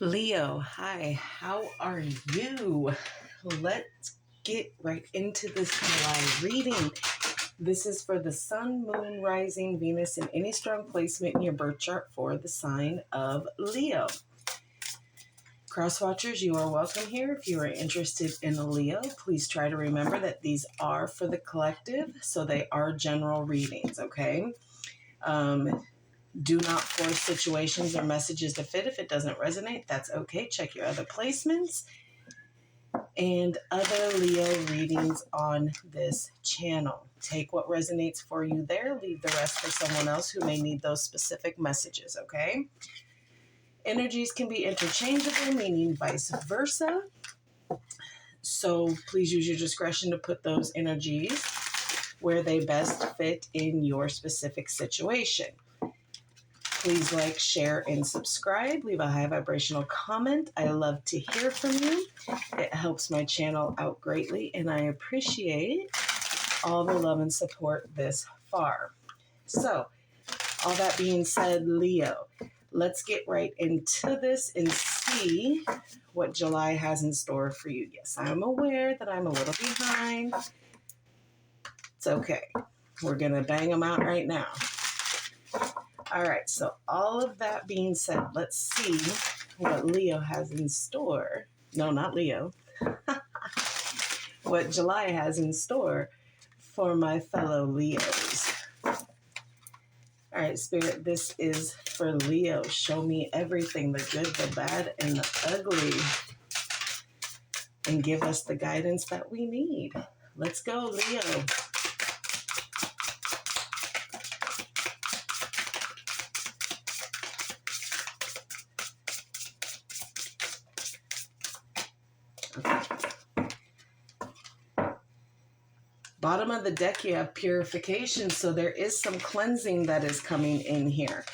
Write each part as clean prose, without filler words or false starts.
Leo, hi, how are you? Let's get right into this July reading. This is for the Sun, Moon, Rising, Venus, and any strong placement in your birth chart for the sign of Leo. Crosswatchers, you are welcome here. If you are interested in a Leo, please try to remember that these are for the collective, so they are general readings, okay? Do not force situations or messages to fit. If it doesn't resonate, that's okay. Check your other placements and other Leo readings on this channel. Take what resonates for you there. Leave the rest for someone else who may need those specific messages, okay? Energies can be interchangeable, meaning vice versa. So please use your discretion to put those energies where they best fit in your specific situation. Please like, share, and subscribe. Leave a high vibrational comment. I love to hear from you. It helps my channel out greatly, and I appreciate all the love and support this far. So, all that being said, Leo, let's get right into this and see what July has in store for you. Yes, I'm aware that I'm a little behind. It's okay. We're going to bang them out right now. All right, so all of that being said, let's see what Leo has in store. No, not Leo. What July has in store for my fellow Leos. All right, Spirit, this is for Leo. Show me everything, the good, the bad, and the ugly. And give us the guidance that we need. Let's go, Leo. Bottom of the deck, you have purification, so there is some cleansing that is coming in here.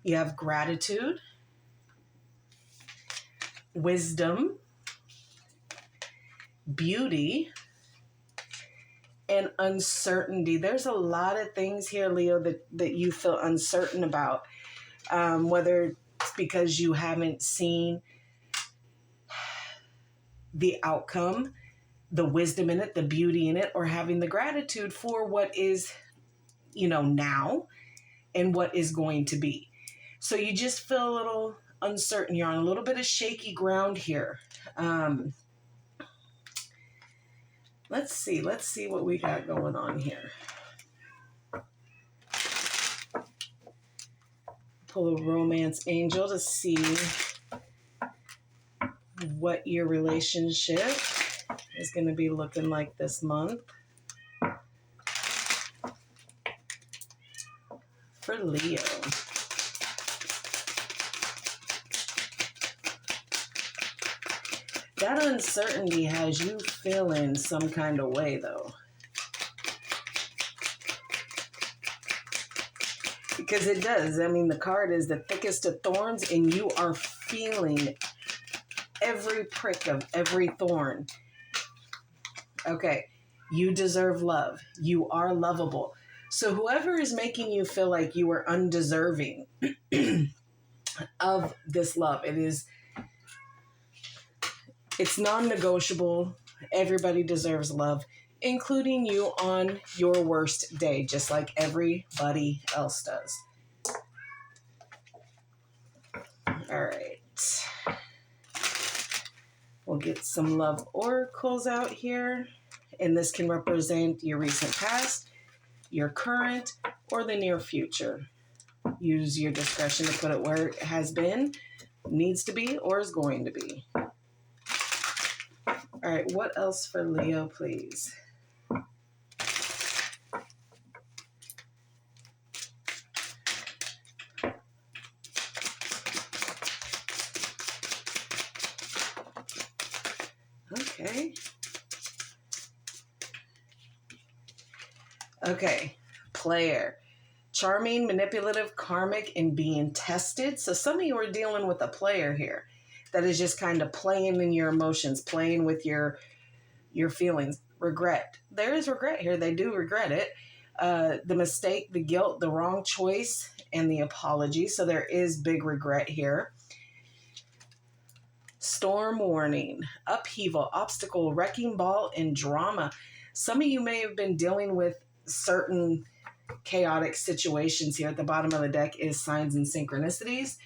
You have gratitude, wisdom, beauty, and uncertainty. There's a lot of things here, Leo, that you feel uncertain about, whether it's because you haven't seen the outcome, the wisdom in it, the beauty in it, or having the gratitude for what is, now and what is going to be. So you just feel a little uncertain. You're on a little bit of shaky ground here. Let's see what we got going on here. Pull a romance angel to see what your relationship is going to be looking like this month for Leo. That uncertainty has you feeling some kind of way, though. Because it does. I mean, the card is the thickest of thorns, and you are feeling every prick of every thorn. Okay, you deserve love. You are lovable. So whoever is making you feel like you are undeserving of this love, it's non-negotiable. Everybody deserves love, including you on your worst day, just like everybody else does. All right. We'll get some love oracles out here, and this can represent your recent past, your current, or the near future. Use your discretion to put it where it has been, needs to be, or is going to be. All right, what else for Leo, please? Okay, player. Charming, manipulative, karmic, and being tested. So some of you are dealing with a player here that is just kind of playing in your emotions, playing with your feelings. Regret. There is regret here. They do regret it. The mistake, the guilt, the wrong choice, and the apology. So there is big regret here. Storm warning, upheaval, obstacle, wrecking ball, and drama. Some of you may have been dealing with certain chaotic situations here. At the bottom of the deck is signs and synchronicities.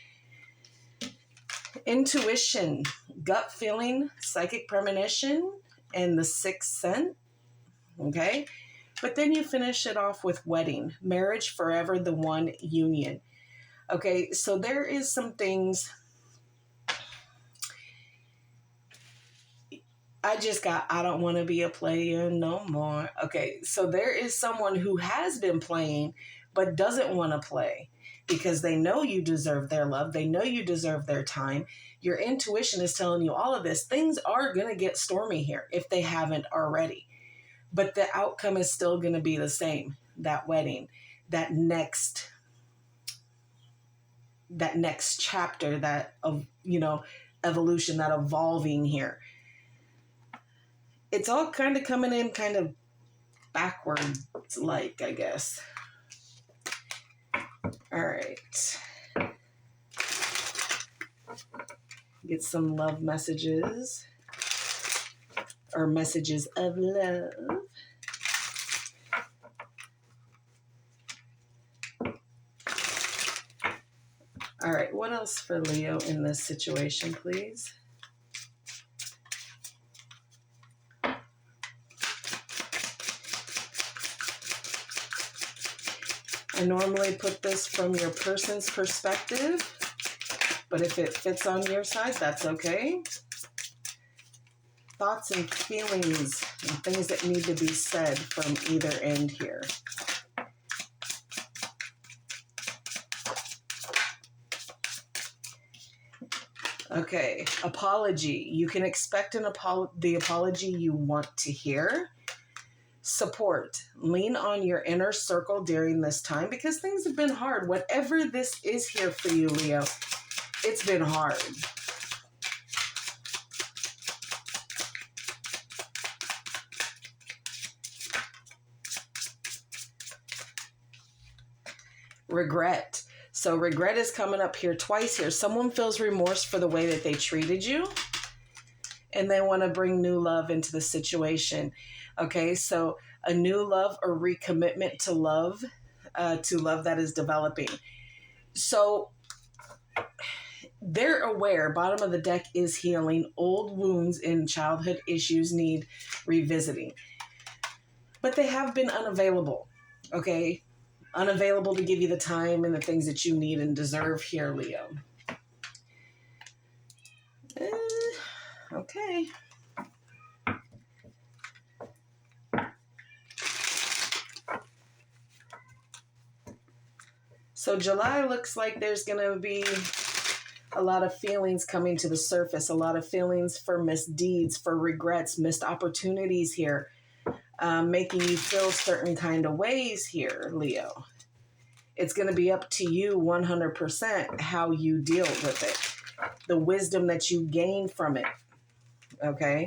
Intuition, gut feeling, psychic premonition, and the sixth sense. Okay? But then you finish it off with wedding, marriage, forever, the one, union. Okay, so there is some things. I don't want to be a player no more. Okay, so there is someone who has been playing but doesn't want to play because they know you deserve their love. They know you deserve their time. Your intuition is telling you all of this. Things are going to get stormy here if they haven't already. But the outcome is still going to be the same. That wedding, that next chapter, that of evolution, that evolving here. It's all kind of coming in kind of backwards, like, I guess. All right. Get some love messages, or messages of love. All right, what else for Leo in this situation, please? I normally put this from your person's perspective, but if it fits on your side, that's okay. Thoughts and feelings and things that need to be said from either end here. Okay, apology. You can expect the apology you want to hear. Support. Lean on your inner circle during this time because things have been hard. Whatever this is here for you, Leo, it's been hard. Regret. So regret is coming up here twice here. Someone feels remorse for the way that they treated you, and they want to bring new love into the situation. Okay, so a new love or recommitment to love that is developing. So they're aware, bottom of the deck is healing. Old wounds and childhood issues need revisiting. But they have been unavailable, okay? Unavailable to give you the time and the things that you need and deserve here, Leo. Okay. So July looks like there's going to be a lot of feelings coming to the surface, a lot of feelings for misdeeds, for regrets, missed opportunities here, making you feel certain kind of ways here, Leo. It's going to be up to you 100% how you deal with it, the wisdom that you gain from it, okay?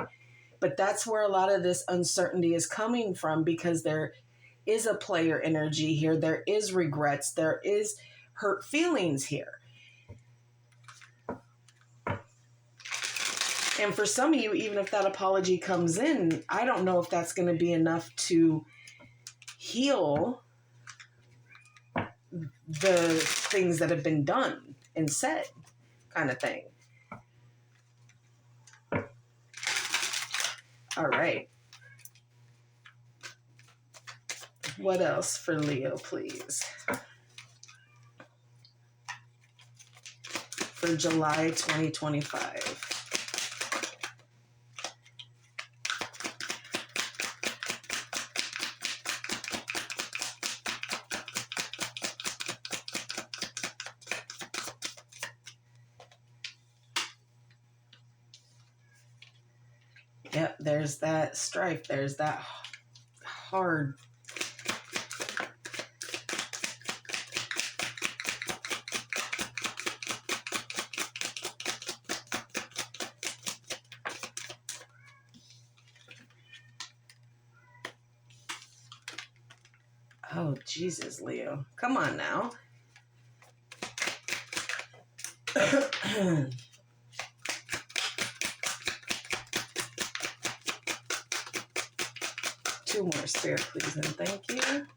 But that's where a lot of this uncertainty is coming from because there is a player energy here. There is regrets. There is hurt feelings here. And for some of you, even if that apology comes in, I don't know if that's going to be enough to heal the things that have been done and said, kind of thing. All right. What else for Leo, please? For July 2025. Yep, there's that strife. There's that hard. Oh, Jesus, Leo. Come on now. 2 more, Spirit, please, and thank you.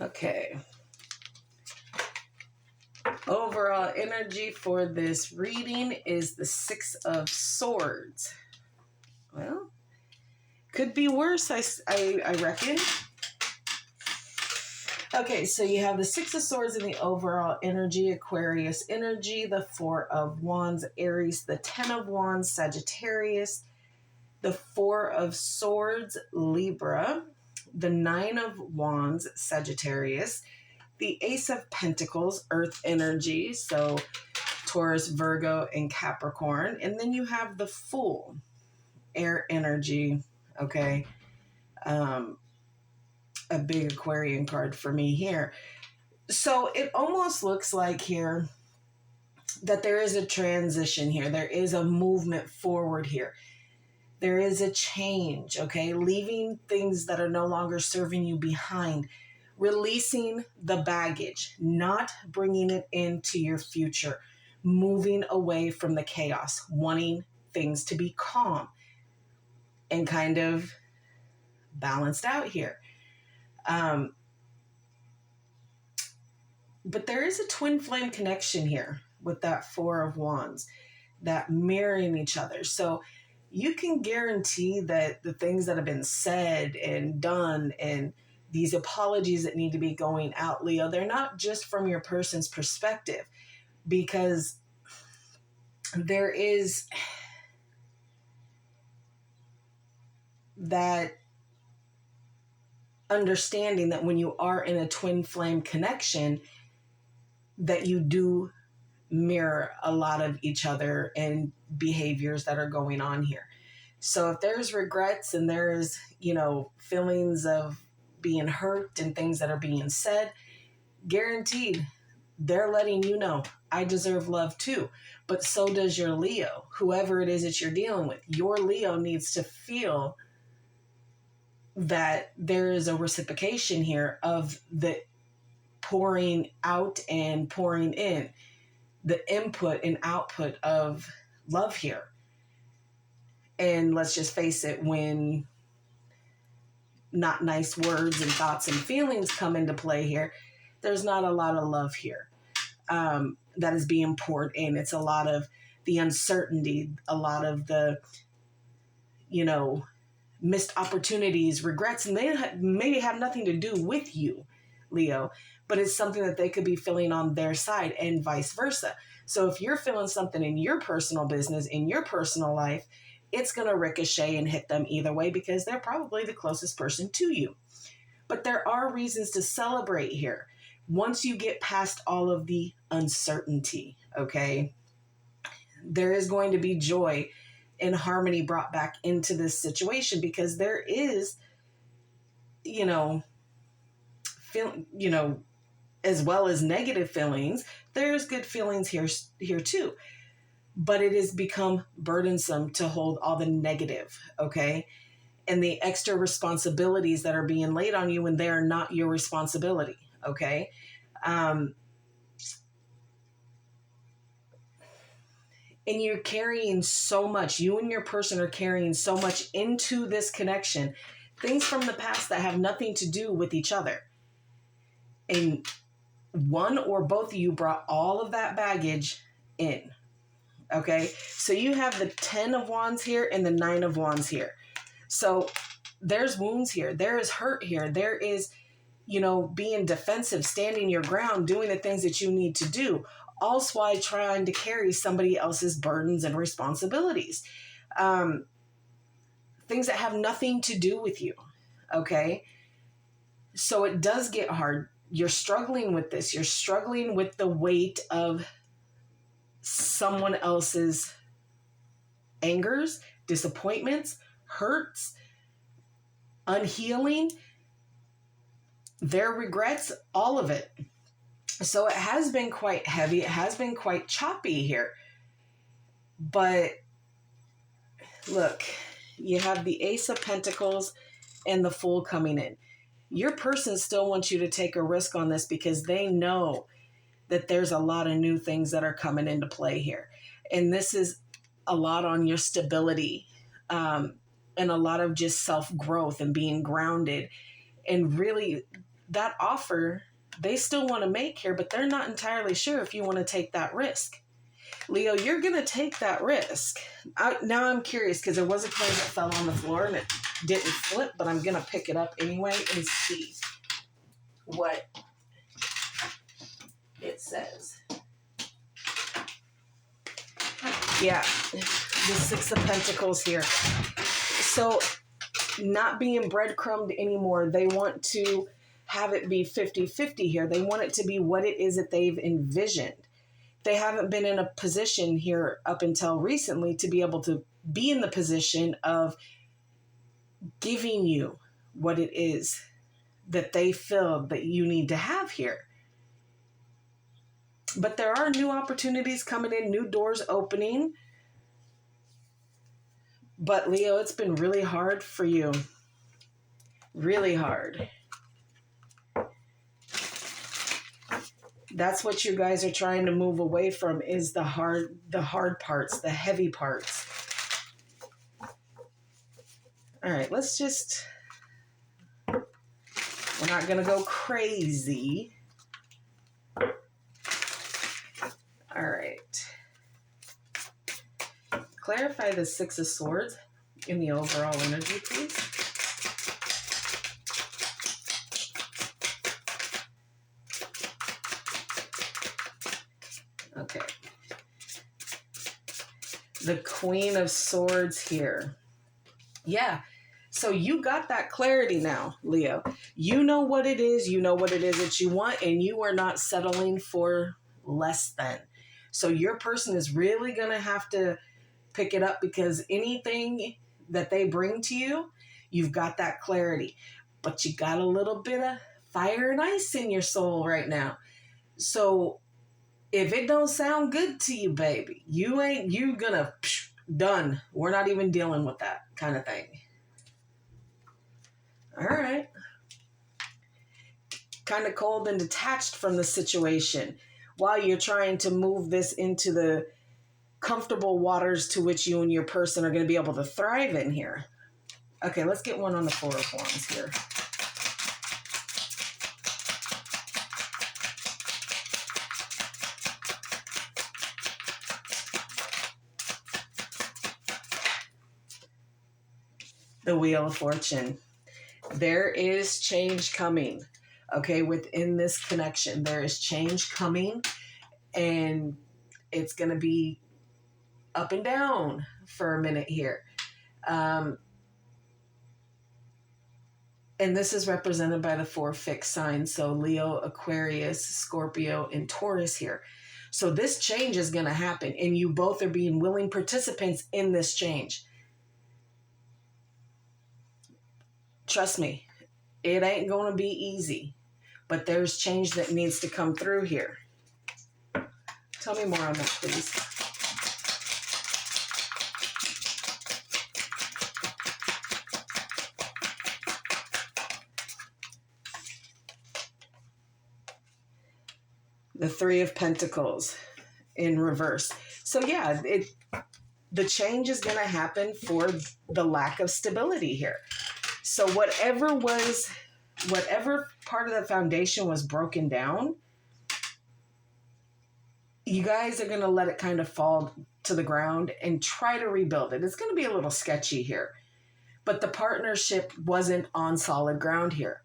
Okay. Overall energy for this reading is the 6 of Swords. Well, could be worse, I reckon. Okay, so you have the 6 of Swords in the overall energy, Aquarius energy, the 4 of Wands, Aries, the 10 of Wands, Sagittarius, the 4 of Swords, Libra, the 9 of Wands, Sagittarius, the Ace of Pentacles, Earth energy, so Taurus, Virgo, and Capricorn. And then you have the Fool, air energy, okay? A big Aquarian card for me here. So it almost looks like here that there is a transition here. There is a movement forward here. There is a change, okay? Leaving things that are no longer serving you behind. Releasing the baggage, not bringing it into your future, moving away from the chaos, wanting things to be calm and kind of balanced out here. But there is a twin flame connection here with that 4 of Wands, that mirroring each other. So you can guarantee that the things that have been said and done and these apologies that need to be going out, Leo, they're not just from your person's perspective, because there is that understanding that when you are in a twin flame connection, that you do mirror a lot of each other and behaviors that are going on here. So if there's regrets and there's, feelings of being hurt and things that are being said, guaranteed they're letting you know, I deserve love too. But so does your Leo, whoever it is that you're dealing with. Your Leo needs to feel that there is a reciprocation here of the pouring out and pouring in, the input and output of love here. And let's just face it, when not nice words and thoughts and feelings come into play here, there's not a lot of love here that is being poured in. It's a lot of the uncertainty, a lot of the, missed opportunities, regrets, and they maybe have nothing to do with you, Leo, but it's something that they could be feeling on their side and vice versa. So if you're feeling something in your personal business, in your personal life, it's going to ricochet and hit them either way because they're probably the closest person to you. But there are reasons to celebrate here. Once you get past all of the uncertainty, okay, there is going to be joy and harmony brought back into this situation because there is, as well as negative feelings, there's good feelings here too. But it has become burdensome to hold all the negative, okay? And the extra responsibilities that are being laid on you when they are not your responsibility, okay? And you're carrying so much, you and your person are carrying so much into this connection, things from the past that have nothing to do with each other. And one or both of you brought all of that baggage in. Okay, so you have the 10 of Wands here and the 9 of Wands here. So there's wounds here. There is hurt here. There is, being defensive, standing your ground, doing the things that you need to do, also while trying to carry somebody else's burdens and responsibilities. Things that have nothing to do with you. Okay, so it does get hard. You're struggling with this. You're struggling with the weight of someone else's angers, disappointments, hurts, unhealing, their regrets, all of it. So it has been quite heavy. It has been quite choppy here. But look, you have the Ace of Pentacles and the Fool coming in. Your person still wants you to take a risk on this because they know that there's a lot of new things that are coming into play here. And this is a lot on your stability, and a lot of just self-growth and being grounded. And really, that offer, they still want to make here, but they're not entirely sure if you want to take that risk. Leo, you're going to take that risk. Now I'm curious because there was a coin that fell on the floor and it didn't flip, but I'm going to pick it up anyway and see what it says. Yeah, the Six of Pentacles here. So not being breadcrumbed anymore. They want to have it be 50-50 here. They want it to be what it is that they've envisioned. They haven't been in a position here up until recently to be able to be in the position of giving you what it is that they feel that you need to have here. But there are new opportunities coming in, new doors opening. But Leo, it's been really hard for you. Really hard. That's what you guys are trying to move away from, is the hard parts, the heavy parts. All right, let's just, we're not going to go crazy. All right. Clarify the Six of Swords in the overall energy, please. Okay. The Queen of Swords here. Yeah. So you got that clarity now, Leo. You know what it is. You know what it is that you want, and you are not settling for less than. So your person is really going to have to pick it up, because anything that they bring to you, you've got that clarity. But you got a little bit of fire and ice in your soul right now. So if it don't sound good to you, baby, you gonna, done. We're not even dealing with that kind of thing. All right. Kind of cold and detached from the situation while you're trying to move this into the comfortable waters to which you and your person are going to be able to thrive in here. Okay, let's get one on the Four of Wands here. The Wheel of Fortune. There is change coming. Okay, within this connection, there is change coming, and it's going to be up and down for a minute here. And this is represented by the four fixed signs. So Leo, Aquarius, Scorpio, and Taurus here. So this change is going to happen, and you both are being willing participants in this change. Trust me, it ain't going to be easy, but there's change that needs to come through here. Tell me more on that, please. The Three of Pentacles in reverse. So yeah, the change is going to happen for the lack of stability here. So whatever part of the foundation was broken down, you guys are going to let it kind of fall to the ground and try to rebuild it. It's going to be a little sketchy here, but the partnership wasn't on solid ground here.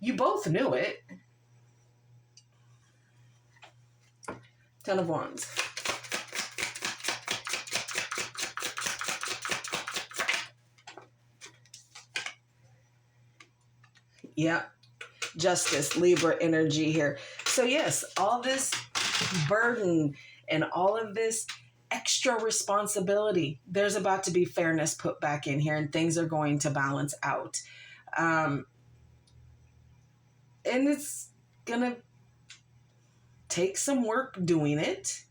You both knew it. Ten of Wands. Yeah. Justice, Libra energy here. So yes, all this burden and all of this extra responsibility, there's about to be fairness put back in here, and things are going to balance out. And it's going to take some work doing it.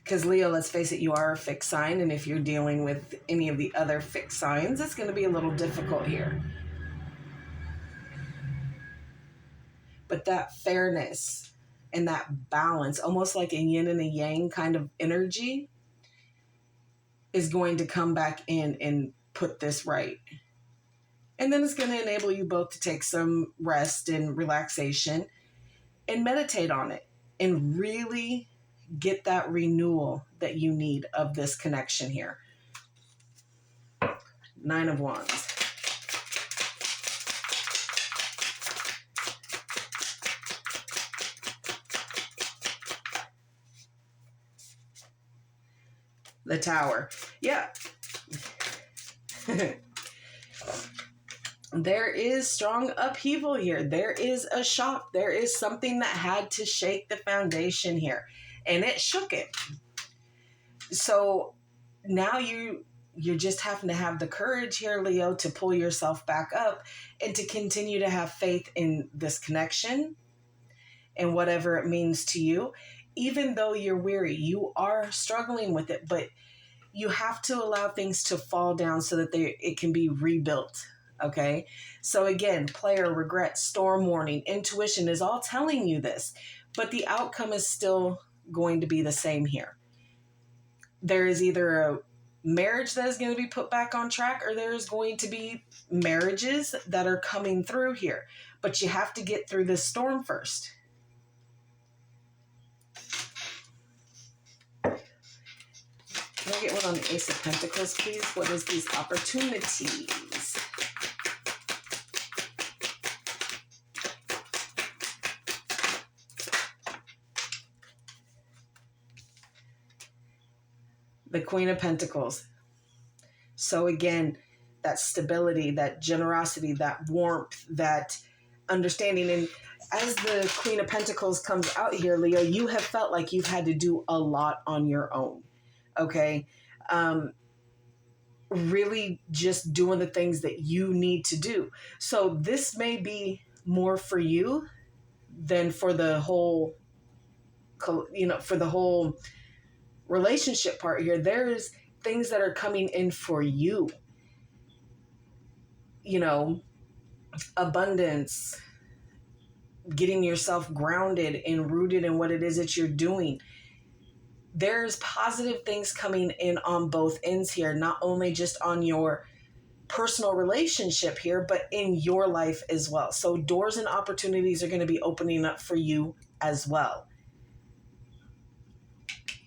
Because Leo, let's face it, you are a fixed sign. And if you're dealing with any of the other fixed signs, it's going to be a little difficult here. But that fairness and that balance, almost like a yin and a yang kind of energy, is going to come back in and put this right. And then it's going to enable you both to take some rest and relaxation and meditate on it and really get that renewal that you need of this connection here. 9 of Wands. The Tower. Yeah. There is strong upheaval here. There is a shock. There is something that had to shake the foundation here. And it shook it. So now you're just having to have the courage here, Leo, to pull yourself back up and to continue to have faith in this connection and whatever it means to you. Even though you're weary, you are struggling with it, but you have to allow things to fall down so that it can be rebuilt. Okay. So again, player, regret, storm warning, intuition is all telling you this, but the outcome is still going to be the same here. There is either a marriage that is going to be put back on track, or there's going to be marriages that are coming through here, but you have to get through this storm first. Can I get one on the Ace of Pentacles, please? What is these opportunities? The Queen of Pentacles. So again, that stability, that generosity, that warmth, that understanding. And as the Queen of Pentacles comes out here, Leo, you have felt like you've had to do a lot on your own. Okay. Really just doing the things that you need to do. So this may be more for you than for the whole, for the whole relationship part here. There's things that are coming in for you, abundance, getting yourself grounded and rooted in what it is that you're doing. There's positive things coming in on both ends here, not only just on your personal relationship here, but in your life as well. So doors and opportunities are going to be opening up for you as well.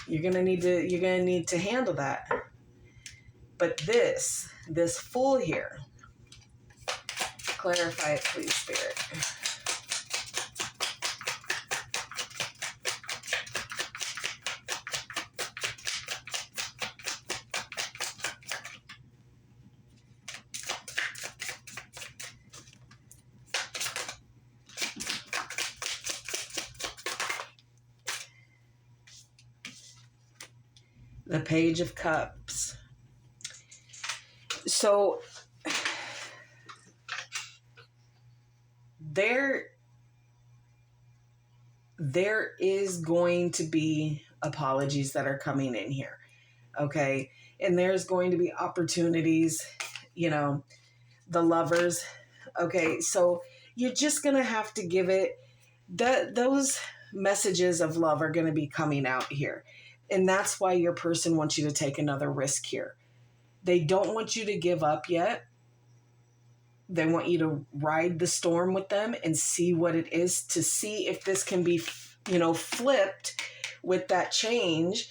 You're going to need to handle that. But this Fool here, clarify it, please, Spirit. The Page of Cups. So there is going to be apologies that are coming in here. Okay. And there's going to be opportunities, the Lovers. Okay. So you're just going to have to give it those messages of love are going to be coming out here. And that's why your person wants you to take another risk here. They don't want you to give up yet. They want you to ride the storm with them and see what it is, to see if this can be, flipped with that change,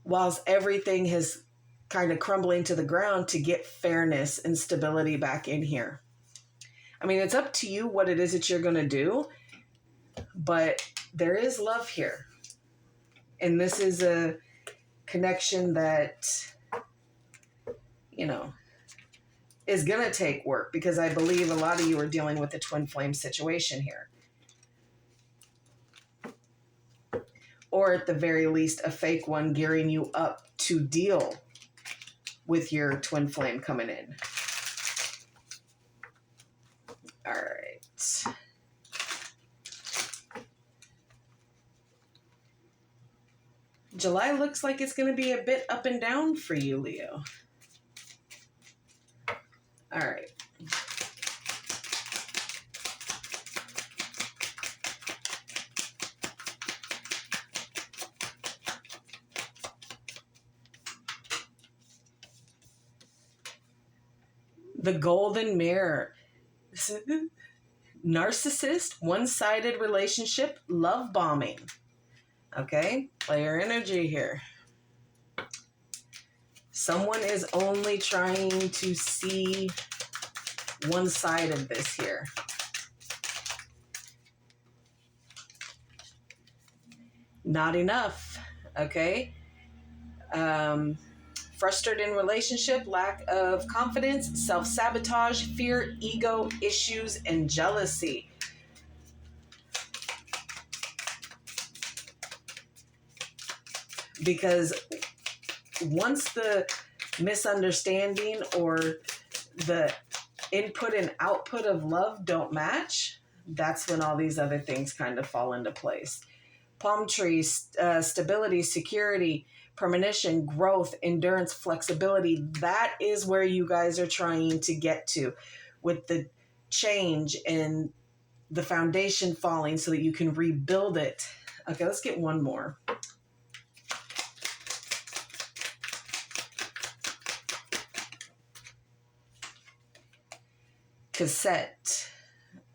whilst everything has kind of crumbling to the ground, to get fairness and stability back in here. I mean, it's up to you what it is that you're going to do, but there is love here. And this is a connection that, is going to take work, because I believe a lot of you are dealing with a twin flame situation here. Or at the very least, a fake one gearing you up to deal with your twin flame coming in. All right. July looks like it's going to be a bit up and down for you, Leo. All right. The golden mirror. Narcissist, one-sided relationship, love bombing. Okay, player energy here. Someone is only trying to see one side of this here. Not enough, okay? Frustrated in relationship, lack of confidence, self-sabotage, fear, ego, issues, and jealousy. Because once the misunderstanding or the input and output of love don't match, that's when all these other things kind of fall into place. Palm trees, stability, security, premonition, growth, endurance, flexibility. That is where you guys are trying to get to with the change and the foundation falling so that you can rebuild it. Okay, let's get one more. Cassette.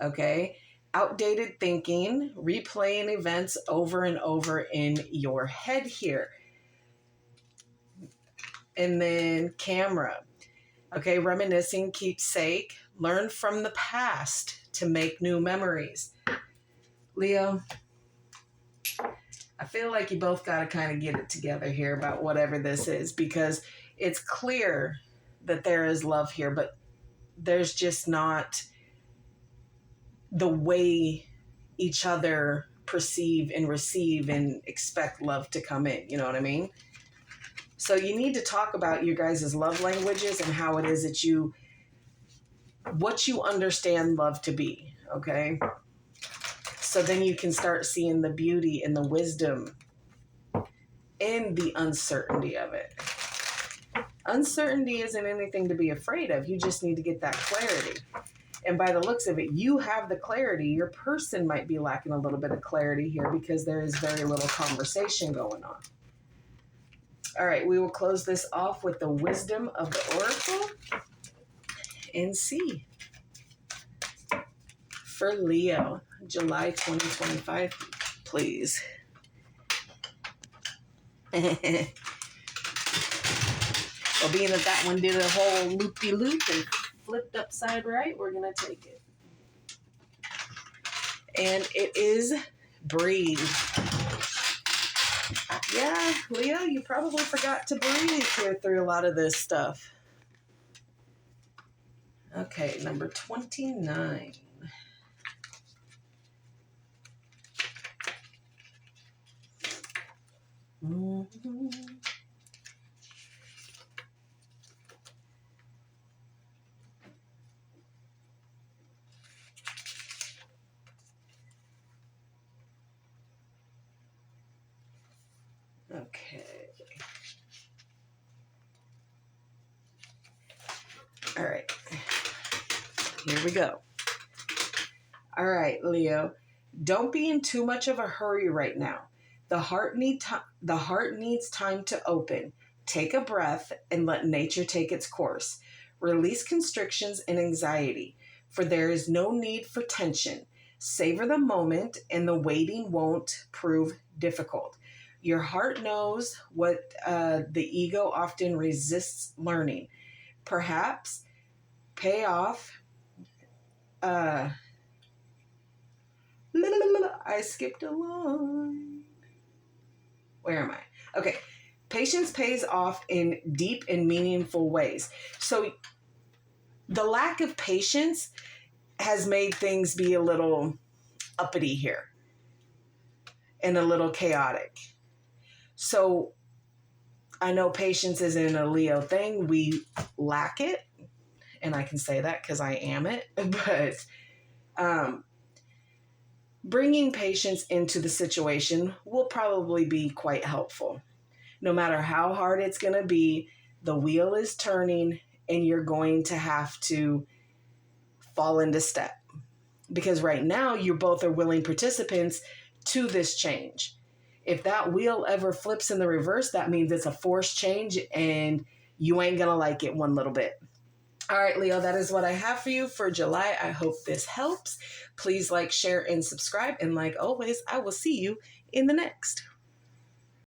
Okay. Outdated thinking, replaying events over and over in your head here. And then camera. Okay, reminiscing, keepsake, learn from the past to make new memories. Leo, I feel like you both got to kind of get it together here about whatever this is, because it's clear that there is love here, but there's just not the way each other perceive and receive and expect love to come in. You know what I mean? So you need to talk about your guys' love languages and how it is that what you understand love to be. Okay. So then you can start seeing the beauty and the wisdom and the uncertainty of it. Uncertainty isn't anything to be afraid of. You just need to get that clarity. And by the looks of it, you have the clarity. Your person might be lacking a little bit of clarity here because there is very little conversation going on. All right, we will close this off with the wisdom of the oracle and see. For Leo, July 2025, please. Well, being that one did a whole loop-de-loop and flipped upside right, we're going to take it. And it is breathe. Yeah, Leo, you probably forgot to breathe here through a lot of this stuff. Okay, number 29. Mm-hmm. Okay. All right. Here we go. All right, Leo. Don't be in too much of a hurry right now. The heart needs time to open. Take a breath and let nature take its course. Release constrictions and anxiety, for there is no need for tension. Savor the moment, and the waiting won't prove difficult. Your heart knows what the ego often resists learning. Perhaps pay off. I skipped a line. Where am I? Okay. Patience pays off in deep and meaningful ways. So the lack of patience has made things be a little uppity here and a little chaotic. So I know patience isn't a Leo thing. We lack it. And I can say that because I am it. But bringing patience into the situation will probably be quite helpful. No matter how hard it's going to be, the wheel is turning and you're going to have to fall into step. Because right now, you both are willing participants to this change. If that wheel ever flips in the reverse, that means it's a forced change and you ain't going to like it one little bit. All right, Leo, that is what I have for you for July. I hope this helps. Please like, share, and subscribe. And like always, I will see you in the next.